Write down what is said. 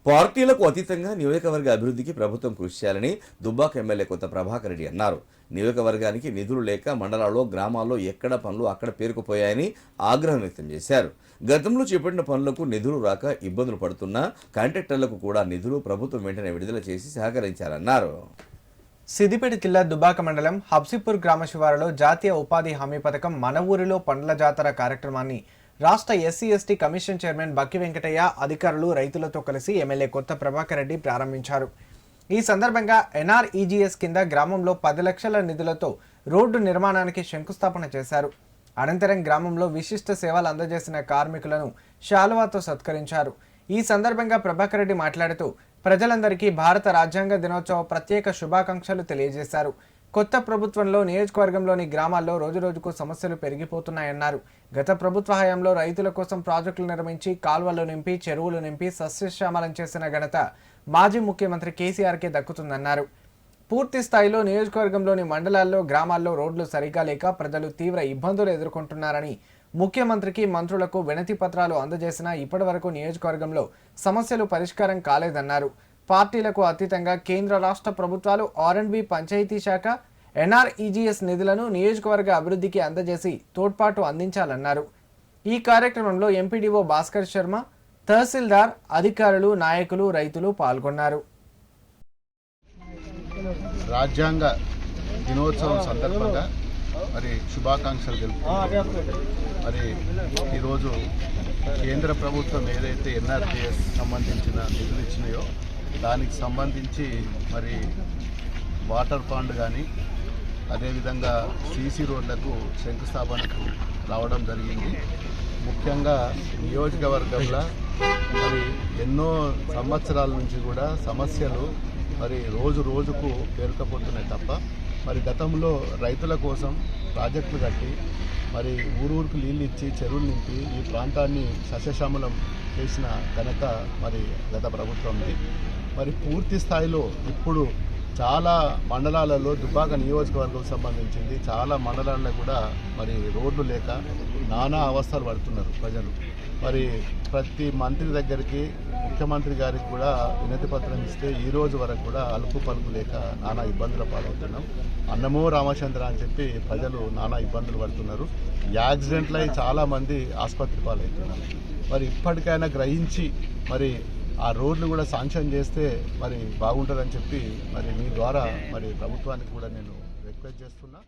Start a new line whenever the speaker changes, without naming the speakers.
పార్టీలకు అతీతంగా నియోజకవర్గ అభివృద్ధికి ప్రభుత్వం కృషి చేయాలని దుబ్బాక ఎమ్మెల్యే కొత్త ప్రభాకర్ రెడ్డి అన్నారు. నియోజకవర్గానికి నిధులు లేక మండలాల్లో గ్రామాల్లో ఎక్కడ పనులు అక్కడ పేరుకుపోయాయని ఆగ్రహం వ్యక్తం చేశారు. గతంలో చేపట్టిన పనులకు నిధులు రాక ఇబ్బందులు పడుతున్నా కాంట్రాక్టర్లకు కూడా నిధులు ప్రభుత్వం వెంటనే విడుదల చేసి సహకరించారన్నారు.
సిద్దిపేట జిల్లా దుబ్బాక మండలం హబ్సిపూర్ గ్రామ శివారులో జాతీయ ఉపాధి హామీ పథకం మన ఊరిలో పండ్ల జాతర కార్యక్రమాన్ని రాష్ట్ర ఎస్సీ/ఎస్టీ కమిషన్ చైర్మన్ బక్కి వెంకటయ్య, అధికారులు, రైతులతో కలిసి ఎమ్మెల్యే కొత్త ప్రభాకర్ రెడ్డి ప్రారంభించారు. ఈ సందర్భంగా NREGS కింద గ్రామంలో 10 లక్షల నిధులతో రోడ్డు నిర్మాణానికి శంకుస్థాపన చేశారు. అనంతరం గ్రామంలో విశిష్ట సేవలు అందజేసిన కార్మికులను శాలువాతో సత్కరించారు. ఈ సందర్భంగా ప్రభాకర్ రెడ్డి మాట్లాడుతూ ప్రజలందరికీ భారత రాజ్యాంగ దినోత్సవ ప్రత్యేక శుభాకాంక్షలు తెలియజేశారు. కొత్త ప్రభుత్వంలో నియోజకవర్గంలోని గ్రామాల్లో రోజురోజుకు సమస్యలు పెరిగిపోతున్నాయన్నారు. గత ప్రభుత్వ హయాంలో రైతుల కోసం ప్రాజెక్టులు నిర్మించి కాల్వలు నింపి చెరువులు నింపి సస్యశ్యామలం చేసిన ఘనత మాజీ ముఖ్యమంత్రి కేసీఆర్కే దక్కుతుందన్నారు. పూర్తి స్థాయిలో నియోజకవర్గంలోని మండలాల్లో గ్రామాల్లో రోడ్లు సరిగా లేక ప్రజలు తీవ్ర ఇబ్బందులు ఎదుర్కొంటున్నారని, ముఖ్యమంత్రికి మంత్రులకు వినతి పత్రాలు అందజేసినా ఇప్పటివరకు నియోజకవర్గంలో సమస్యలు పరిష్కారం కాలేదన్నారు. పార్టీలకు అతీతంగా కేంద్ర రాష్ట్ర ప్రభుత్వాలు R&B పంచాయతీ శాఖ NREGS నిధులను నియోజకవర్గ అభివృద్ధికి అందజేసి తోడ్పాటు అందించాలన్నారు. ఈ కార్యక్రమంలో ఎంపీడీఓ భాస్కర్ శర్మ, తహసీల్దార్, అధికారులు, నాయకులు, రైతులు పాల్గొన్నారు.
రాజ్యాంగ దినోత్సవం సందర్భంగా మరి శుభాకాంక్షలు తెలుపుతున్నాను. మరి ఈరోజు కేంద్ర ప్రభుత్వం ఏదైతే NREGS సంబంధించిన నిధులు ఇచ్చినాయో దానికి సంబంధించి మరి వాటర్ ఫండ్ కానీ అదేవిధంగా సీసీ రోడ్లకు శంకుస్థాపనకు రావడం జరిగింది. ముఖ్యంగా నియోజకవర్గంలో మరి ఎన్నో సంవత్సరాల నుంచి కూడా సమస్యలు మరి రోజు రోజుకు పేరుకపోతున్నాయి తప్ప మరి గతంలో రైతుల కోసం ప్రాజెక్టులు కట్టి మరి ఊరూరికి నీళ్ళు ఇచ్చి చెరువులు నింపి ఈ ప్రాంతాన్ని సస్యశ్యామలం చేసిన ఘనత మరి గత ప్రభుత్వంది. మరి పూర్తి స్థాయిలో ఇప్పుడు చాలా మండలాలలో దుబ్బాక నియోజకవర్గం సంబంధించింది చాలా మండలాల్లో కూడా మరి రోడ్లు లేక నానా అవస్థలు పడుతున్నారు ప్రజలు. మరి ప్రతి మంత్రి దగ్గరికి, ముఖ్యమంత్రి గారికి కూడా వినతి పత్రం ఇస్తే ఈ రోజు వరకు కూడా అలుపు పలుకు లేక నానా ఇబ్బందుల పాలవుతున్నాం. అన్నమో రామచంద్ర అని చెప్పి ప్రజలు నానా ఇబ్బందులు పడుతున్నారు. యాక్సిడెంట్లు అయి చాలామంది ఆసుపత్రి పాలవుతున్నారు. మరి ఇప్పటికైనా గ్రహించి మరి ఆ రోడ్లు కూడా శాంక్షన్ చేస్తే మరి బాగుంటుందని చెప్పి మరి మీ ద్వారా మరి ప్రభుత్వానికి కూడా నేను రిక్వెస్ట్ చేస్తున్నా.